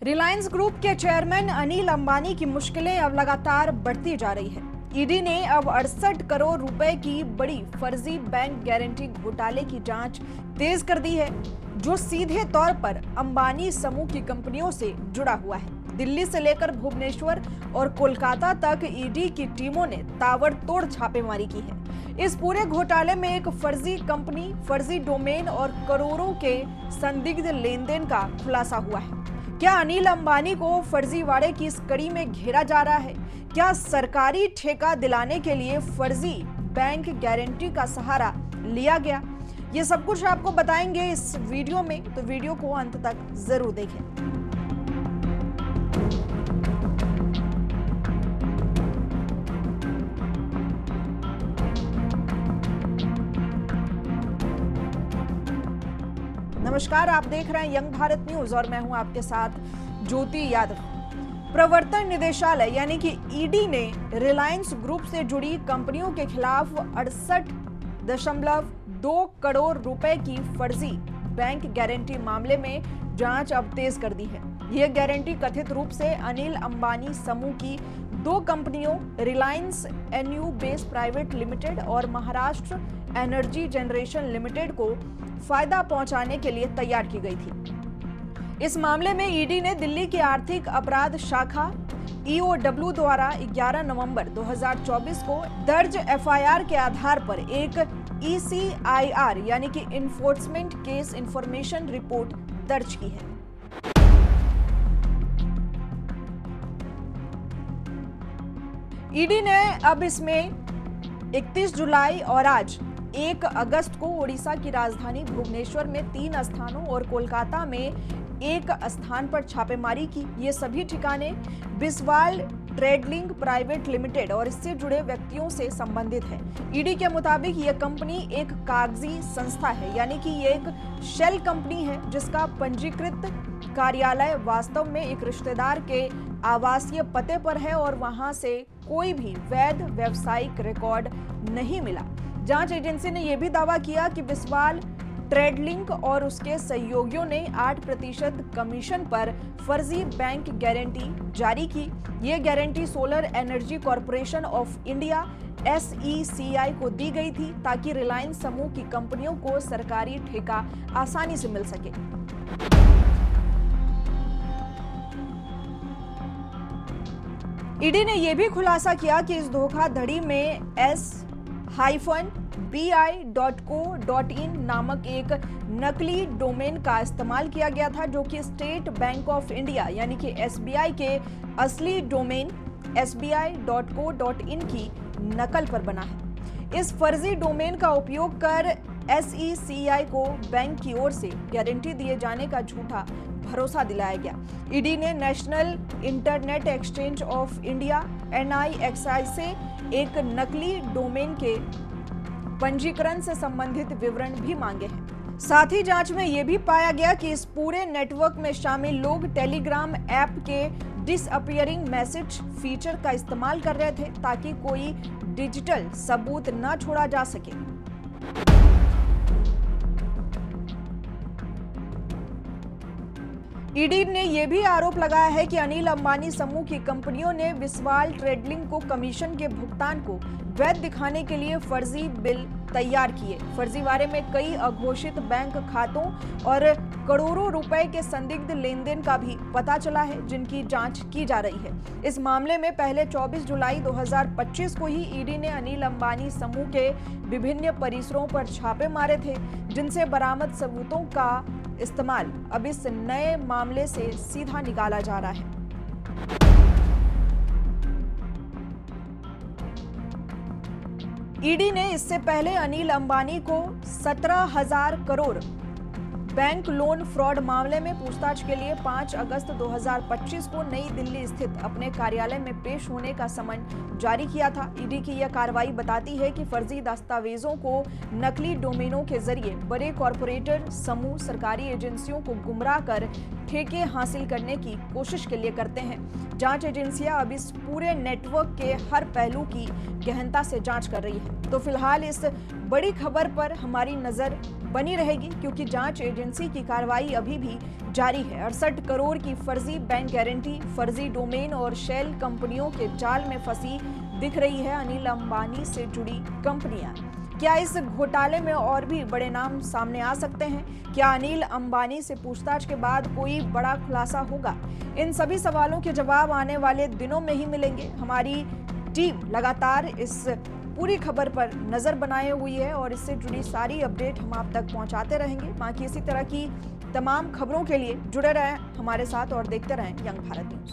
Reliance group के chairman Anil Ambani की मुश्किलें अब लगातार बढ़ती जा रही है। ईडी ने अब 68 करोड़ रुपए की बड़ी फर्जी बैंक गारंटी घोटाले की जांच तेज कर दी है, जो सीधे तौर पर अंबानी समूह की कंपनियों से जुड़ा हुआ है। दिल्ली से लेकर भुवनेश्वर और कोलकाता तक ईडी की टीमों ने ताबड़तोड़ छापेमारी की है। इस पूरे घोटाले में एक फर्जी कंपनी, फर्जी डोमेन और करोड़ों के संदिग्ध लेनदेन का खुलासा हुआ है। क्या अनिल अंबानी को फर्जीवाड़े की इस कड़ी में घेरा जा रहा है? क्या सरकारी ठेका दिलाने के लिए फर्जी बैंक गारंटी का सहारा लिया गया? ये सब कुछ आपको बताएंगे इस वीडियो में, तो वीडियो को अंत तक जरूर देखें। नमस्कार, आप देख रहे हैं यंग भारत न्यूज और मैं हूं आपके साथ ज्योति यादव। प्रवर्तन निदेशालय यानी कि ईडी ने रिलायंस ग्रुप से जुड़ी कंपनियों के खिलाफ 68.2 करोड़ रुपए की फर्जी बैंक गारंटी मामले में जांच अब तेज कर दी है। यह गारंटी कथित रूप से अनिल अंबानी समूह की दो कंपनियों Reliance NU base private limited और महाराष्ट्र एनर्जी जनरेशन लिमिटेड को फायदा पहुंचाने के लिए तैयार की गई थी। इस मामले में ईडी ने दिल्ली की आर्थिक अपराध शाखा ईओडब्ल्यू द्वारा 11 नवंबर 2024 को दर्ज एफआईआर के आधार पर एक ईसीआईआर यानी कि इन्फोर्समेंट केस इंफॉर्मेशन रिपोर्ट दर्ज की है। ईडी ने अब इसमें 31 जुलाई और आज 1 अगस्त को ओडिशा की राजधानी भुवनेश्वर में 3 स्थानों और कोलकाता में 1 स्थान पर छापेमारी की। ये सभी ठिकाने बिस्वाल ट्रेडलिंग प्राइवेट लिमिटेड और इससे जुड़े व्यक्तियों से संबंधित है। ईडी के मुताबिक यह कंपनी एक कागजी संस्था है, यानी कि ये एक शेल कंपनी है जिसका पंजीकृत कार्यालय वास्तव में एक रिश्तेदार के आवासीय पते पर है और वहां से कोई भी वैध व्यावसायिक रिकॉर्ड नहीं मिला। जांच एजेंसी ने यह भी दावा किया कि बिस्वाल ट्रेडलिंक और उसके सहयोगियों ने 8% कमीशन पर फर्जी बैंक गारंटी जारी की। यह guarantee solar energy corporation of India SECI को दी गई थी ताकि रिलायंस समूह की कंपनियों को सरकारी ठेका आसानी से मिल सके। ईडी ने यह भी खुलासा किया कि इस धोखाधड़ी में s-bi.co.in नामक एक नकली डोमेन का इस्तेमाल किया गया था, जो कि स्टेट बैंक ऑफ इंडिया यानी कि SBI के असली डोमेन sbi.co.in की नकल पर बना है। इस फर्जी डोमेन का उपयोग कर SECI को बैंक की ओर से गारंटी दिए जाने का झूठा भरोसा दिलाया गया। ईडी ने national internet exchange of India NIXI से एक नकली डोमेन के पंजीकरण से संबंधित विवरण भी मांगे हैं। साथ ही जांच में यह भी पाया गया कि इस पूरे नेटवर्क में शामिल लोग टेलीग्राम ऐप के डिसअपीयरिंग मैसेज फीचर का इस्तेमाल कर रहे थे ताकि कोई डिजिटल सबूत न छोड़ा जा सके। ईडी ने यह भी आरोप लगाया है कि अनिल अंबानी समूह की कंपनियों ने बिस्वाल ट्रेडलिंग को कमीशन के भुगतान को वैध दिखाने के लिए फर्जी बिल तैयार किए। फर्जीवाड़े में कई अघोषित बैंक खातों और करोड़ों रुपए के संदिग्ध लेनदेन का भी पता चला है, जिनकी जांच की जा रही है। इस मामले में पहले 24 जुलाई 2025 को ही ईडी ने अनिल अंबानी समूह के विभिन्न परिसरों पर छापे मारे थे, जिनसे बरामद सबूतों का इस्तेमाल अब इस नए मामले से सीधा निकाला जा रहा है। ईडी ने इससे पहले अनिल अंबानी को 17,000 करोड़ बैंक लोन फ्रॉड मामले में पूछताछ के लिए 5 अगस्त 2025 को नई दिल्ली स्थित अपने कार्यालय में पेश होने का समन जारी किया था। ईडी की यह कार्रवाई बताती है कि फर्जी दस्तावेजों को नकली डोमेनों के जरिए बड़े कॉरपोरेटर समूह सरकारी एजेंसियों को गुमराह कर ठेके हासिल करने की कोशिश के लिए करते हैं। जांच एजेंसियां अब इस पूरे नेटवर्क के हर पहलू की गहनता से जांच कर रही है। तो फिलहाल इस बड़ी खबर पर हमारी नजर बनी रहेगी, क्योंकि जांच एजेंसी की कार्रवाई अभी भी जारी है। 68 करोड़ की फर्जी बैंक गारंटी, फर्जी डोमेन और शेल कंपनियों के जाल में फंसी दिख रही है अनिल अंबानी से जुड़ी कंपनियां। क्या इस घोटाले में और भी बड़े नाम सामने आ सकते हैं? क्या अनिल अंबानी से पूछताछ के बाद कोई बड़ा खुलासा होगा? इन सभी सवालों के जवाब आने वाले दिनों में ही मिलेंगे। हमारी टीम लगातार इस पूरी खबर पर नजर बनाए हुई है और इससे जुड़ी सारी अपडेट हम आप तक पहुंचाते रहेंगे। बाकी इसी तरह की तमाम खबरों के लिए जुड़े रहें हमारे साथ और देखते रहें यंग भारत न्यूज।